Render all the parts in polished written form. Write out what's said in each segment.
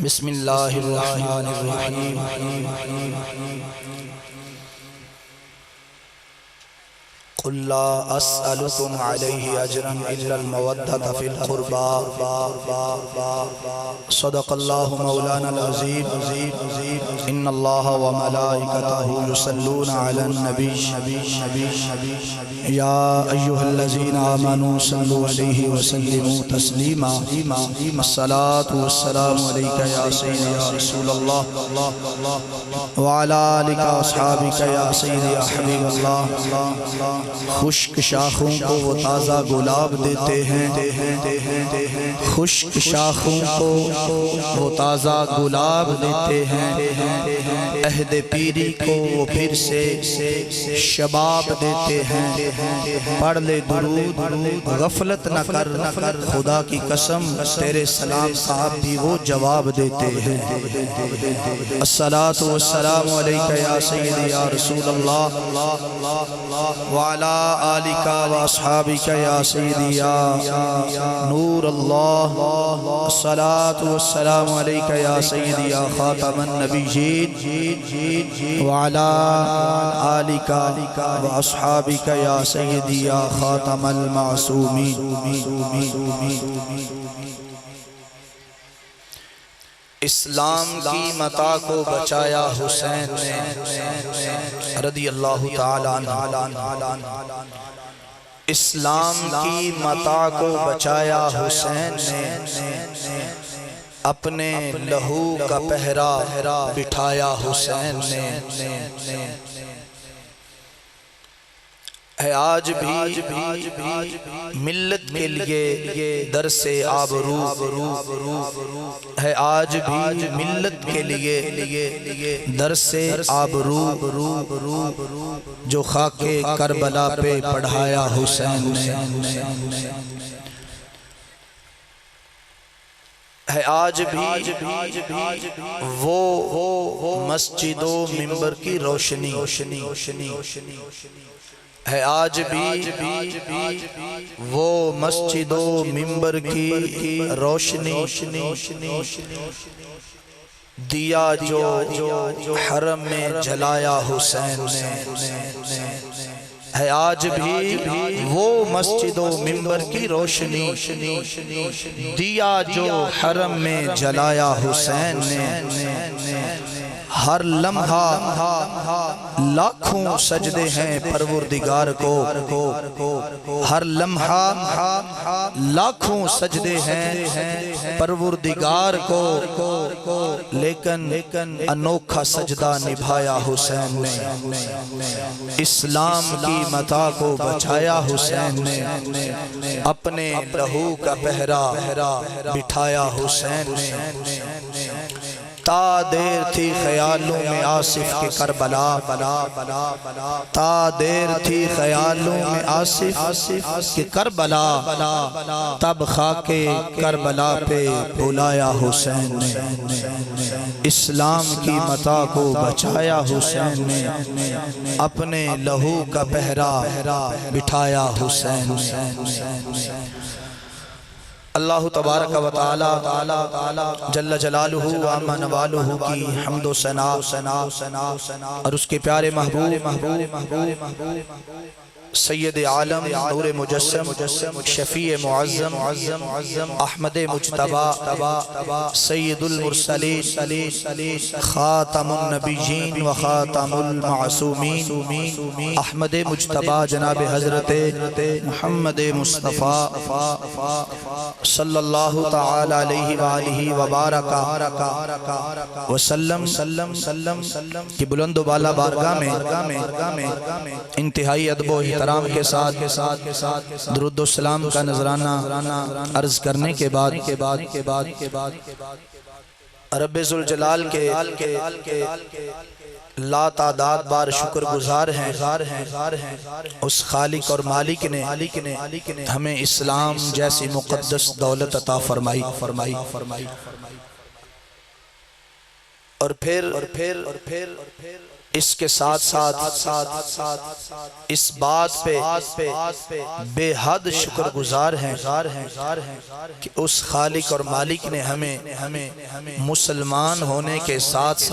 بسم اللہ الرحمن الرحیم قل لا اسألكم علیہ اجرا الا المودۃ فی القربى صدق اللہ مولانا العظیم ان اللہ وملائکتہ یصلون علی النبی یا ایہا الذین آمنوا صلوا علیہ وسلموا تسلیما الصلاة والسلام علیک یا سیدی یا رسول اللہ وعلی آلک واصحابک یا سیدی یا حبیب اللہ۔ خشک شاخوں کو وہ تازہ گلاب دیتے ہیں، خشک شاخوں کو وہ تازہ گلاب دیتے ہیں، عہد پیری کو وہ پھر سے شباب دیتے ہیں۔ پڑھ لے درود غفلت نہ کر، خدا کی قسم تیرے سلام صاحب بھی وہ جواب دیتے ہیں۔ الصلاة والسلام علیک یا سیدی یا رسول اللہ وعلی آلک واصحابک یا سیدی یا نور اللہ۔ الصلاة والسلام علیک یا سیدی یا خاتم النبیین وعلی آلک واصحابک یا سیدی یا خاتم المعصومین۔ اسلام کی متاع کو بچایا حسین نے رضی اللہ تعالی عنہ، اسلام کی متاع کو بچایا حسین نے، اپنے لہو کا پہرا بٹھایا حسین نے۔ ہے آج بھی ملت کے لیے درس آبرو، ہے آج بھی ملت کے لیے درس آبرو جو خاک کربلا پہ پڑھایا حسین نے۔ ہے آج بھی وہ مسجد و منبر کی روشنی، ہے آج بھی وہ مسجد و منبر کی روشنی، دیا جو حرم میں جلایا حسین نے۔ ہے آج بھی وہ مسجد و منبر کی روشنی، دیا جو حرم میں جلایا حسین نے۔ ہر لمحہ لاکھوں سجدے ہیں پروردگار کو، ہر لمحہ لاکھوں سجدے ہیں پروردگار کو، لیکن انوکھا سجدہ نبھایا حسین نے۔ اسلام کی متاع کو بچایا حسین نے، اپنے لہو کا پہرا بٹھایا حسین نے۔ تا دیر تھی خیالوں میں آصف کے کربلا، تا دیر تھی خیالوں میں آصف کے کربلا، تب خاک کربلا پہ بلایا حسین نے۔ اسلام کی متاع کو بچایا حسین نے، اپنے لہو کا پہرا بٹھایا حسین نے۔ اللہ تبارک و تعالی جل جلالہ و عظم نوالہ کی حمد و ثنا اور اس کے پیارے محبوب سید عالم نور مجسم شفیع معظم احمد مجتبی سید المرسلین خاتم النبیین و خاتم المعصومین احمد مجتبی جناب حضرت محمد مصطفیٰ صلی اللہ تعالی علیہ وآلہ وبارک وسلم کی بلند و بالا بارگاہ میں انتہائی ادب و احترام کے ساتھ درود و سلام کا نذرانہ عرض کرنے کے بعد رب ذوالجلال کے لا تعداد بار شکر گزار ہیں اس خالق اور مالک نے ہمیں اسلام جیسی مقدس دولت عطا فرمائی، اور پھر اس کے ساتھ اس بات پہ بے حد شکر گزار ہیں کہ اس خالق اور مالک نے ہمیں مسلمان ہونے کے ساتھ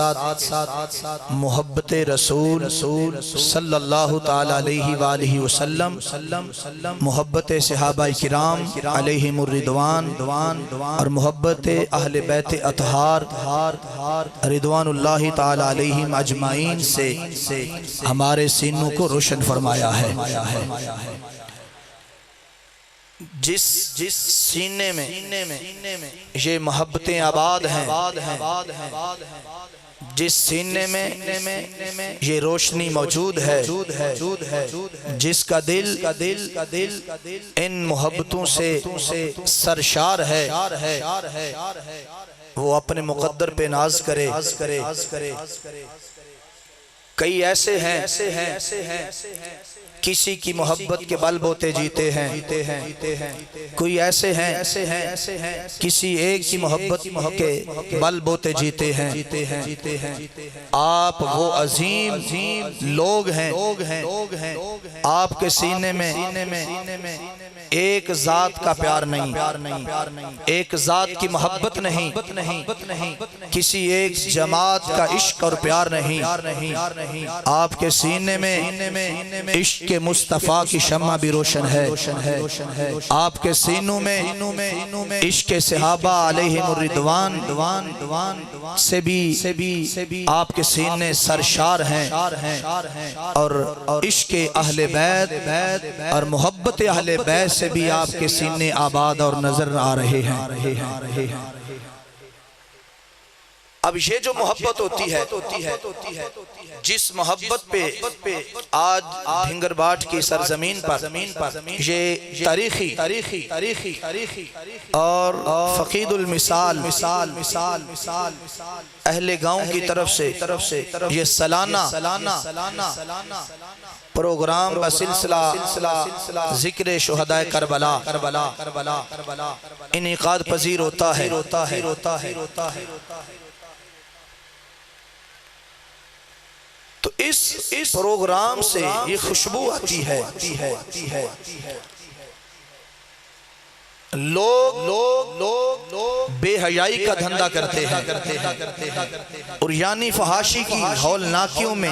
محبت رسول صلی اللہ تعالی علیہ وآلہ وسلم، محبت صحابہ کرام علیہم الرضوان اور محبت اہل بیت اطہار رضوان اللہ تعالی علیہم اجمعین سے ہمارے سینوں کو روشن فرمایا ہے۔ جس سینے میں یہ محبتیں آباد ہیں، جس سینے میں یہ روشنی موجود ہے، جس کا دل ان محبتوں سے سرشار ہے، وہ اپنے مقدر پہ ناز کرے۔ کئی ایسے ہیں کسی کی محبت کے بل بوتے جیتے ہیں، کوئی ایسے ہیں کسی ایک کی محبت کے بل بوتے جیتے ہیں۔ آپ وہ عظیم لوگ ہیں، آپ کے سینے میں ایک ذات کا پیار نہیں، ایک ذات کی محبت نہیں، کسی ایک جماعت کا عشق اور پیار نہیں، آپ کے سینے میں عشق کے مصطفیٰ کی شمع بھی روشن ہے، آپ کے سینوں میں عشق صحابہ علیہم الرضوان سے بھی آپ کے سینے سرشار ہیں، اور عشق اہل بیت اور محبت اہل بیت سے بھی آپ کے سینے آباد اور نظر آ رہے ہیں۔ اب یہ جو محبت ہوتی ہے، جس محبت پہ آج دھنگر باٹ کی سرزمین پر یہ تاریخی اور فقید المثال اہل گاؤں کی طرف سے یہ سالانہ پروگرام بسلسلہ ذکر شہدائے کربلا انعقاد پذیر ہوتا ہے۔ تو اس پروگرام سے یہ خوشبو آتی ہے، لوگ بے حیائی کا دھندہ کرتے ہیں اور یعنی فحاشی کی ہولناکیوں میں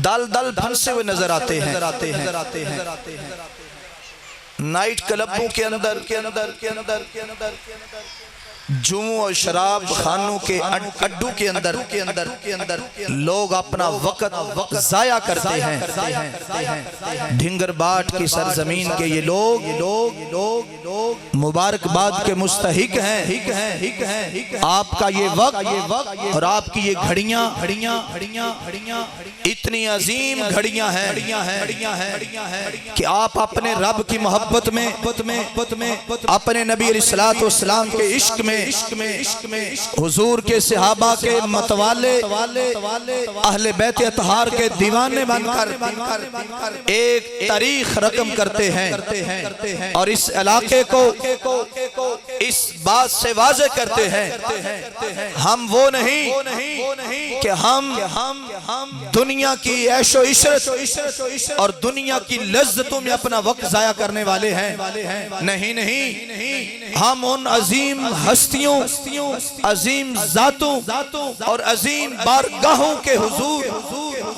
دل پھنسے ہوئے نظر آتے ہیں۔ نائٹ کلبوں کے اندر جموں اور شراب خانوں کے اڈوں کے اندر لوگ اپنا وقت ضائع کرتے ہیں۔ دھنگر باٹ کی سرزمین کے یہ لوگ مبارکباد کے مستحق ہیں۔ آپ کا یہ وقت اور آپ کی یہ گھڑیاں اتنی عظیم گھڑیاں ہیں کہ آپ اپنے رب کی محبت میں، اپنے نبی علیہ الصلوۃ والسلام کے عشق میں، حضور کے صحابہ کے متوالے، اہل بیت اطہار کے دیوانے بن کر ایک تاریخ رقم کرتے ہیں اور اس علاقے کو اس بات سے واضح کرتے ہیں ہم وہ نہیں کہ ہم دنیا کی عیش و عشرت اور دنیا کی لذتوں میں اپنا وقت ضائع کرنے والے ہیں۔ نہیں، ہم ان عظیم ہستیوں، عظیم ذاتوں اور عظیم بارگاہوں کے حضور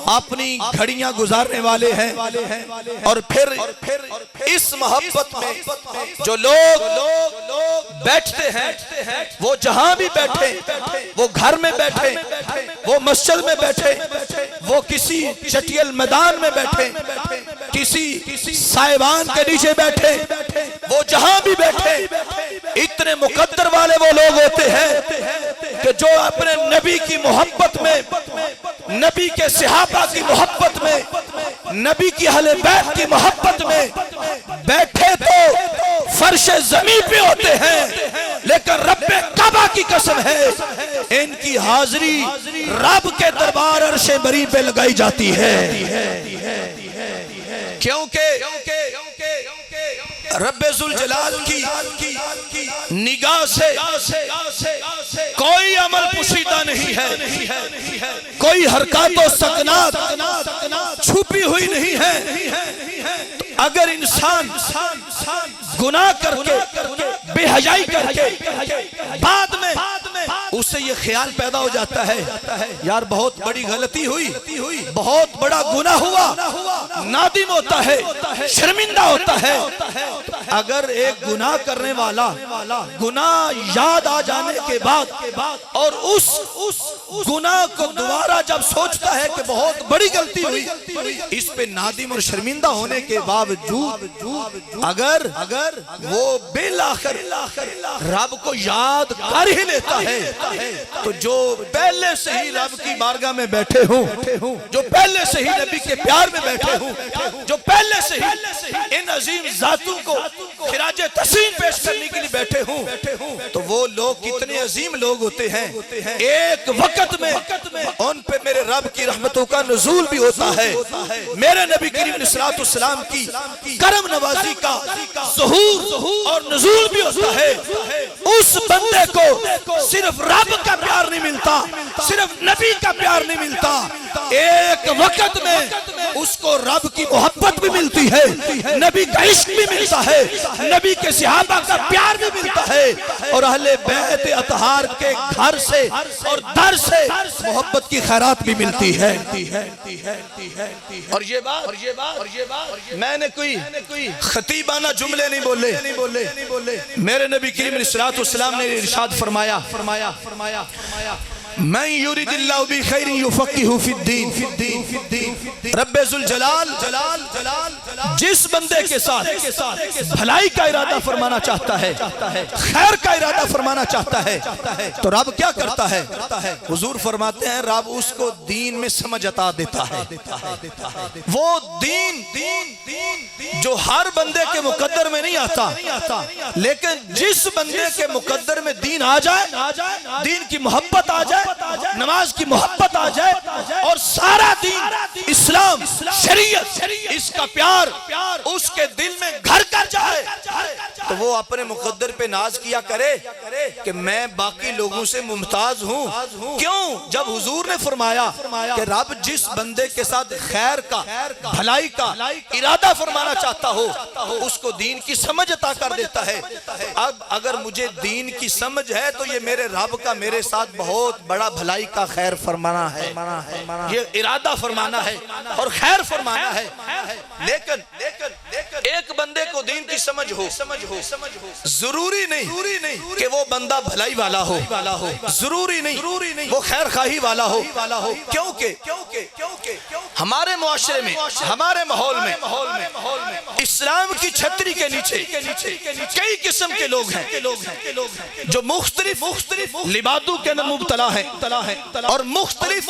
اپنی گھڑیاں گزارنے والے ہیں۔ اور پھر اس محبت میں جو لوگ بیٹھتے ہیں، وہ جہاں بھی بیٹھے، وہ گھر میں بیٹھے، وہ مسجد میں بیٹھے، وہ کسی چٹیل میدان میں بیٹھے، کسی سائبان کے نیچے بیٹھے، وہ جہاں بھی بیٹھے، اتنے مقدر والے وہ لوگ ہوتے ہیں کہ جو اپنے نبی کی محبت میں، نبی کے صحابہ کی محبت میں، نبی کی اہل بیت کی محبت میں بیٹھے تو فرش زمین پہ ہوتے ہیں، لیکن رب کعبہ کی قسم ہے ان کی حاضری رب کے دربار عرش بری پہ لگائی جاتی ہے، کیونکہ رب ذوالجلال کی نگاہ سے کوئی عمل پوشیدہ نہیں ہے، کوئی حرکات و سکنات چھپی ہوئی نہیں ہے۔ اگر انسان گناہ کر کے بے حیائی کر کے بعد میں اسے یہ خیال پیدا ہو جاتا ہے یار بہت بڑی غلطی ہوئی، بہت بڑا گناہ ہوا، نادم ہوتا ہے، شرمندہ ہوتا ہے۔ اگر ایک گناہ کرنے والا گناہ یاد آ جانے کے بعد اور اس گناہ کو دوبارہ جب سوچتا ہے کہ بہت بڑی غلطی ہوئی، اس پہ نادم اور شرمندہ ہونے کے باوجود اگر وہ بالآخر رب کو یاد کر ہی لیتا ہے تو جو پہلے سے ہی رب کی بارگاہ میں بیٹھے ہوں، جو پہلے سے ہی نبی کے پیار میں بیٹھے ہوں، جو پہلے سے ہی ان عظیم ذاتوں کو خراج تحسین پیش کرنے کے لیے بیٹھے ہوں، تو وہ لوگ کتنے عظیم لوگ ہوتے ہیں، ایک وقت میں ان پہ میرے رب کی رحمتوں کا نزول بھی ہوتا ہے، میرے نبی کریم علیہ السلام کی کرم نوازی کا ظہور اور نزول بھی ہوتا ہے۔ اس بندے کو صرف رب کا پیار نہیں ملتا، صرف نبی کا پیار نہیں ملتا، ایک وقت میں اس کو رب کی محبت بھی ملتی ہے، نبی کا عشق بھی ملتا ہے، نبی کے صحابہ کا پیار بھی ملتا ہے، اور اہل بیت اطہار کے گھر سے اور در سے محبت کی خیرات بھی ملتی ہے۔ اور یہ بات میں نے کوئی خطیبانہ جملے نہیں بولے، میرے نبی کریم علیہ السلام نے ارشاد فرمایا من یرید اللہ بخیر یفقہہ فی الدین، رب ذوالجلال جس بندے کے ساتھ بھلائی کا ارادہ فرمانا چاہتا ہے، خیر کا ارادہ فرمانا چاہتا ہے، تو رب کیا کرتا ہے؟ حضور فرماتے ہیں رب اس کو دین میں سمجھ عطا دیتا ہے۔ وہ دین جو ہر بندے کے مقدر میں نہیں آتا، لیکن جس بندے کے مقدر میں دین آ جائے، دین کی محبت آ جائے، نماز کی محبت آ جائے، اور سارا دین اسلام شریعت اس کا پیار اس کے دل میں گھر کر جائے، تو وہ اپنے مقدر پہ ناز کیا کرے کہ میں باقی لوگوں سے ممتاز ہوں۔ کیوں؟ جب حضور نے فرمایا کہ رب جس بندے کے ساتھ خیر کا بھلائی کا ارادہ فرمانا چاہتا ہو اس کو دین کی سمجھ عطا کر دیتا ہے۔ اب اگر مجھے دین کی سمجھ ہے تو یہ میرے رب کا میرے ساتھ بہت بڑا بھلائی کا خیر فرمانا ہے، یہ ارادہ فرمانا ہے اور خیر فرمانا ہے۔ لیکن ایک بندے کو دین کی سمجھ ہو، ضروری نہیں کہ وہ بندہ بھلائی والا ہو، ضروری نہیں وہ خیر خواہی والا ہو، کیونکہ ہمارے معاشرے میں، ہمارے ماحول میں اسلام کی چھتری کے نیچے کئی قسم کے لوگ ہیں جو مختلف لبادوں کے اندر مبتلا ہیں اور مختلف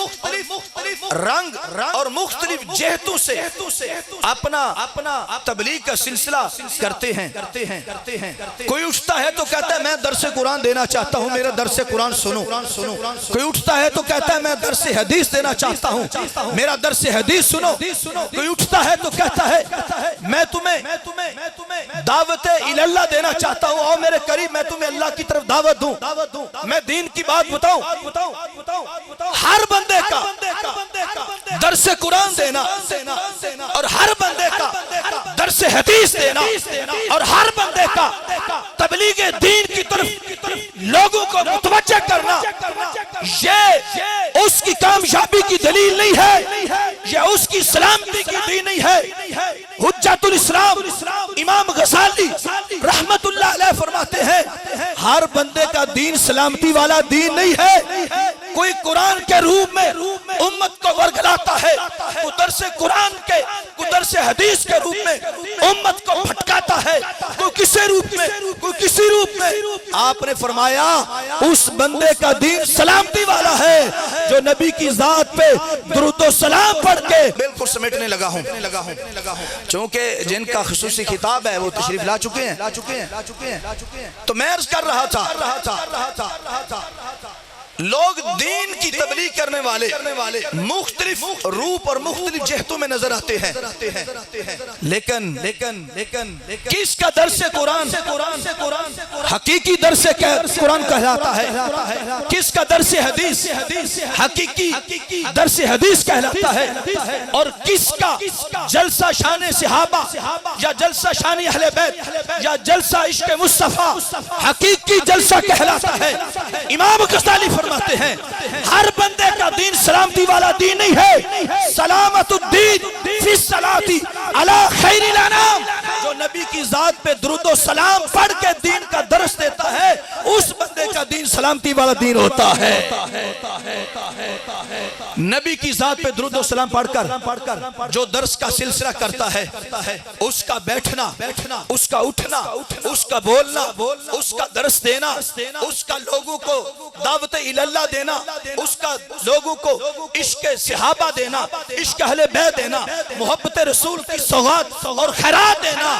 رنگ اور مختلف جہتوں سے اپنا تبلیغ کا سلسلہ کرتے ہیں۔ کوئی اٹھتا ہے تو کہتا ہے میں درس قرآن دینا چاہتا ہوں، میرا درس قرآن سنو۔ کوئی اٹھتا ہے تو کہتا ہے میں درس حدیث دینا چاہتا ہوں، میرا درس حدیث سنو۔ کوئی اٹھتا ہے تو کہتا ہے میں تمہیں دعوت اللہ دینا چاہتا ہوں، اور میرے قریب میں تمہیں اللہ کی طرف دعوت دوں، میں دین کی بات بتاؤں۔ ہر بندے کا درس قرآن دینا اور ہر بندے کا درس حدیث دینا اور ہر بندے کا تبلیغ دین کی طرف لوگوں کو متوجہ کرنا، یہ اس کی کامیابی کی دلیل نہیں ہے، یہ اس کی سلامتی کی دین نہیں ہے۔ حجت الاسلام امام غزالی رحمت اللہ علیہ فرماتے ہیں ہر بندے کا دین سلامتی والا دین نہیں ہے۔ کوئی قرآن کے روپ میں امت کو ورگلاتا ہے، کوئی درس قرآن کے، کوئی درس حدیث کے روپ میں امت کو بھٹکاتا ہے، کوئی کسی روپ میں، کوئی کسی روپ میں۔ آپ نے فرمایا اس بندے کا دین سلامتی والا ہے جو نبی کی ذات پہ درود و سلام پڑھ کے بالکل سمیٹنے لگا ہوں۔ چونکہ جن کا خصوصی خطاب ہے وہ تشریف لا چکے ہیں، تو میں عرض کر رہا تھا لوگ دین کی تبلیغ کرنے والے مختلف روپ اور مختلف جہتوں میں نظر آتے ہیں، لیکن کس کا درس قرآن حقیقی درس قرآن کہلاتا ہے، کس کا درس حدیث حقیقی درس حدیث کہلاتا ہے، اور کس کا جلسہ شان صحابہ یا جلسہ شان اہل بیت یا جلسہ عشق مصطفیٰ حقیقی جلسہ کہلاتا ہے۔ امام غزالی فرماتے ہیں ہر بندے کا دین سلامتی والا دین نہیں ہے، سلامت الدین فی الصلاۃ علی خیر الانام، جو نبی کی ذات پہ درود و سلام پڑھ کے دین کا درس دیتا ہے اس بندے کا دین سلامتی والا دین ہوتا ہے۔ نبی کی ذات پہ درود و سلام پڑھ کر جو درس کا سلسلہ کرتا ہے، اس کا بیٹھنا، اس کا اٹھنا، اس کا بولنا، اس کا درس دینا، اس کا لوگوں کو دعوت اللہ دینا، اس کا لوگوں کو عشق صحابہ دینا، عشق اہل بیت دینا، محبت رسول کی سوغات اور خیرات دینا،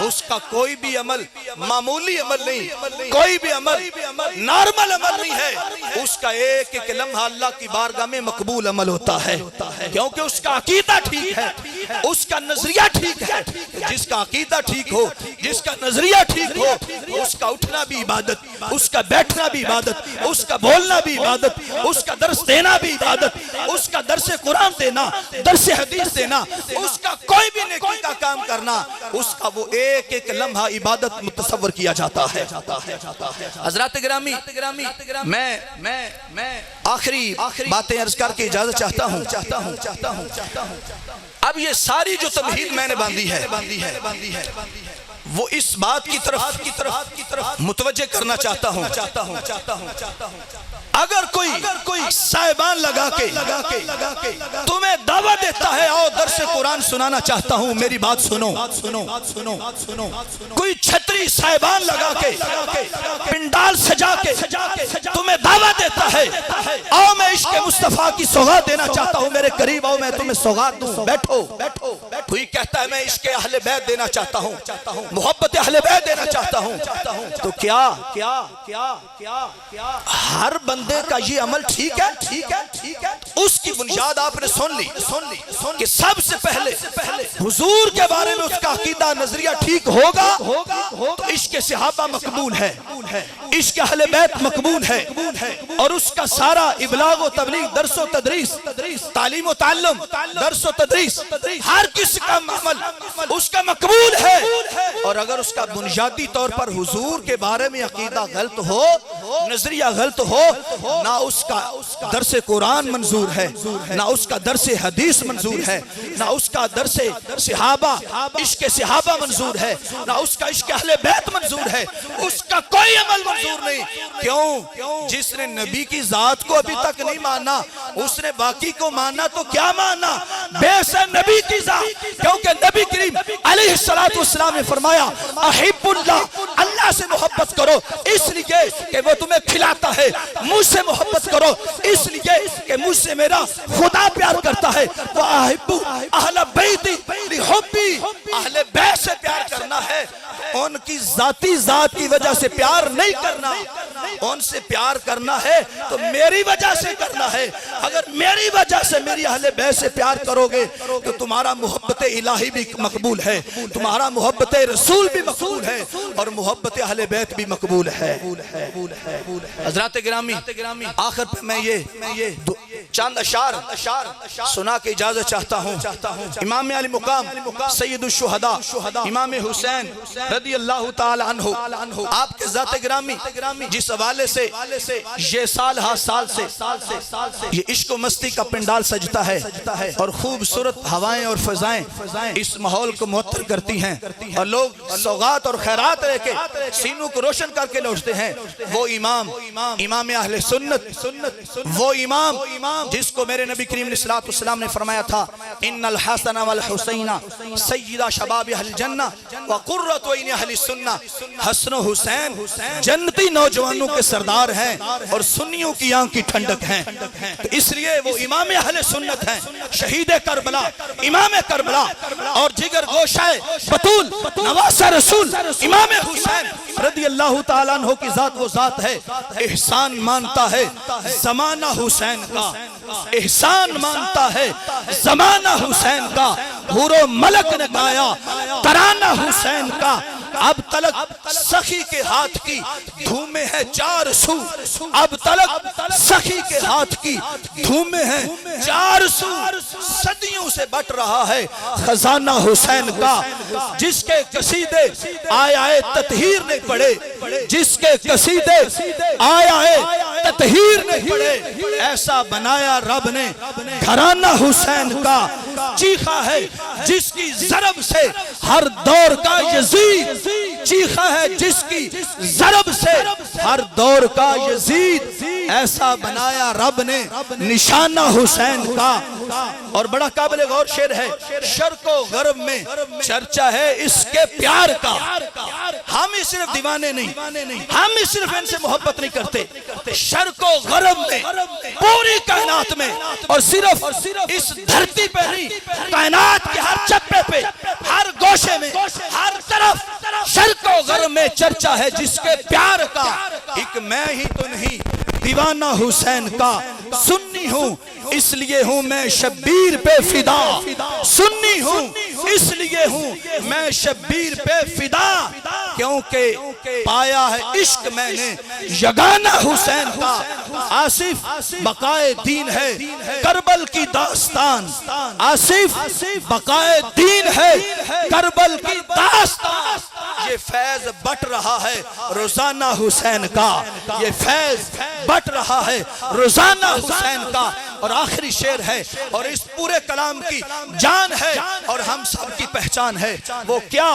اس کا کوئی بھی عمل معمولی عمل نہیں، کوئی بھی عمل نارمل عمل نہیں ہے، اس کا ایک ایک لمحہ اللہ کی بارگاہ میں مقبول عمل ہوتا ہے، کیونکہ اس کا عقیدہ ٹھیک ہے، اس کا نظریہ ٹھیک ہے۔ جس کا عقیدہ ٹھیک ہو، جس کا نظریہ ٹھیک ہو، اس کا اٹھنا بھی عبادت، اس کا بیٹھنا بھی عبادت، اس کا بولنا بھی عبادت، اس کا درس دینا بھی عبادت، اس کا درس قرآن دینا، درس حدیث دینا، اس کا کوئی بھی نیکی کا کام کرنا، اس کا وہ ایک ایک لمحہ عبادت متصور کیا جاتا ہے۔ حضرات گرامی، میں آخری باتیں عرض کر کے اجازت چاہتا ہوں۔ اب یہ ساری جو تمہید میں نے باندھی ہے وہ اس بات کی طرف متوجہ کرنا چاہتا ہوں، اگر کوئی سائبان لگا کے تمہیں دعوت دیتا ہے آؤ درس قرآن سنانا چاہتا ہوں، میری بات سنو، کوئی چھتری سائبان لگا کے پنڈال سجا کے تمہیں دعوت دیتا ہے آؤ میں عشق مصطفیٰ کی سوغات دینا چاہتا ہوں، میرے قریب آؤ میں تمہیں سوغات دوں، بیٹھو، کوئی کہتا ہے میں عشق اہل بیت دینا چاہتا ہوں، محبت اہل بیت دینا چاہتا ہوں، تو کیا ہر بندے کا یہ عمل ٹھیک ہے؟ اس کی بنیاد آپ نے سن لی کہ سب سے پہلے حضور کے بارے میں اس کا عقیدہ نظریہ ٹھیک ہوگا تو عشق صحابہ مقبول ہے، عشق اہل بیت مقبول ہے، اور اس کا سارا ابلاغ و تبلیغ، درس و تدریس، تعلیم و تعلم، درس و تدریس، ہر کسی کا عمل اس کا مقبول ہے۔ اور اگر اس کا بنیادی طور پر حضور کے بارے میں عقیدہ غلط ہو، نظریہ غلط ہو، نہ اس کا درس قرآن منظور ہے، نہ اس کا درس حدیث منظور ہے، نہ اس کا درس صحابہ، عشق صحابہ منظور ہے، نہ اس کا عشق اہل بیت منظور ہے، اس کا کوئی عمل منظور نہیں۔ کیوں؟ جس نے نبی کی ذات کو ابھی تک نہیں مانا، اس نے باقی کو مانا تو کیا مانا؟ بے سے نبی کی ذات، کیونکہ نبی کریم علیہ السلام نے فرمایا احب اللہ، اللہ سے محبت کرو اس لیے کہ وہ تمہیں کھلاتا ہے، مجھ سے محبت کرو اس لیے کہ مجھ سے میرا خدا پیار کرتا ہے، وَأَحِبُّ أَهْلَ بَيْتِ لِحُبِّي، اہل بیت سے پیار کرنا ہے، ان کی ذاتی ذات کی وجہ سے پیار نہیں کرنا، ان سے پیار کرنا ہے تو میری وجہ سے کرنا ہے۔ اگر میری وجہ سے میری اہل بیت سے پیار کرو گے تو تمہارا محبت الہی بھی مقبول ہے، تمہارا محبت رسول بھی مقبول ہے، اور محبت اہل بیت بھی مقبول ہے۔ حضرات گرامی، آخر پہ میں یہ چند اشعار سنا کے اجازت چاہتا ہوں۔ امام علی مقام سید الشہداء امام حسین رضی اللہ تعالی عنہ، آپ کے ذات گرامی جس حوالے سے یہ سال سے یہ عشق و مستی کا پنڈال سجتا ہے اور خوبصورت ہوائیں اور فضائیں اس ماحول کو معطر کرتی ہیں، اور لوگ سوغات اور خیرات لے کے سینوں کو روشن کر کے لوٹتے ہیں، وہ امام اہل سنت، وہ امام جس کو میرے نبی کریم علیہ السلام نے فرمایا تھا ان الحسن والحسین سیدہ شباب اہل جنہ وقرۃ عین اہل سنہ، حسن و حسین جنتی نوجوانوں کے سردار ہیں اور سنیوں کی آنکھ کی ٹھنڈک ہیں، تو اس لیے وہ امام اہل سنت ہیں، شہید کربلا، امام کربلا اور جگر گوشہ بطول نواسہ رسول امام حسین رضی اللہ تعالیٰ عنہ کی ذات وہ ذات ہے احسان مانتا ہے زمانہ حسین کا، احسان مانتا ہے زمانہ حسین کا۔ حور و ملک نے گایا ترانہ حسین کا، اب تلک سخی کے ہاتھ کی دھومیں ہیں چار سو، اب تلک سخی کے ہاتھ کی دھومیں ہیں چار سو، صدیوں سے بٹ رہا ہے خزانہ حسین کا۔ جس کے قصیدے آیائے تطہیر نے پڑھے، جس کے قصیدے آیائے تطہیر نے پڑھے، ایسا بنایا رب نے گھرانہ حسین کا۔ چیخا ہے جس کی ضرب سے ہر دور کا یزید، چیخا ہے جس کی ضرب سے ہر دور کا یزید، ایسا بنایا رب نے نشانہ حسین کا۔ اور بڑا قابل غور شعر ہے، شرق و غرب میں چرچا ہے اس کے پیار کا۔ ہم ہی صرف دیوانے نہیں، ہم ہی صرف ان سے محبت نہیں کرتے، شرق و غرب میں پوری کائنات میں، اور صرف اس دھرتی پہ نہیں، کائنات کے ہر چپے پہ، ہر گوشے میں، ہر طرف شرق و غرب میں چرچا ہے جس کے پیار کا۔ ایک میں ہی تو نہیں دیوانہ حسین کا، سنی ہوں اس لیے ہوں میں شبیر پہ فدا، سنی ہوں اس لیے ہوں میں شبیر پہ فدا، کیونکہ پایا ہے عشق میں نے یگانہ حسین کا۔ آصف بقائے دین ہے کربل کی داستان، آصف بقائے دین ہے کربل کی داستان۔ یہ فیض بٹ رہا ہے روزانہ حسین کا، یہ فیض بٹ رہا ہے روزانہ حسین کا۔ اور آخری شعر ہے، اور اس پورے کلام کی جان ہے اور ہم سب کی پہچان ہے، وہ کیا؟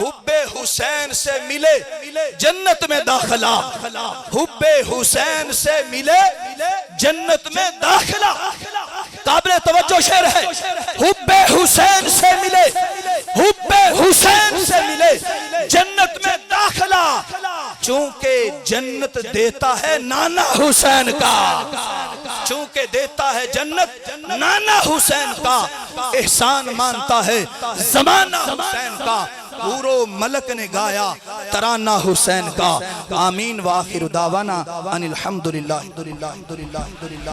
حب حسین سے ملے جنت میں داخلہ، حب حسین سے ملے جنت میں داخلہ۔ قابل توجہ شعر ہے، حب حسین سے ملے، حب حسین سے ملے جنت میں داخلہ، چونکہ جنت دیتا ہے نانا حسین کا، چونکہ دیتا ہے جنت نانا حسین کا۔ احسان مانتا ہے زمانہ حسین کا، حور و ملک نے گایا ترانہ حسین کا۔ آمین وآخر دعوانا ان الحمدللہ۔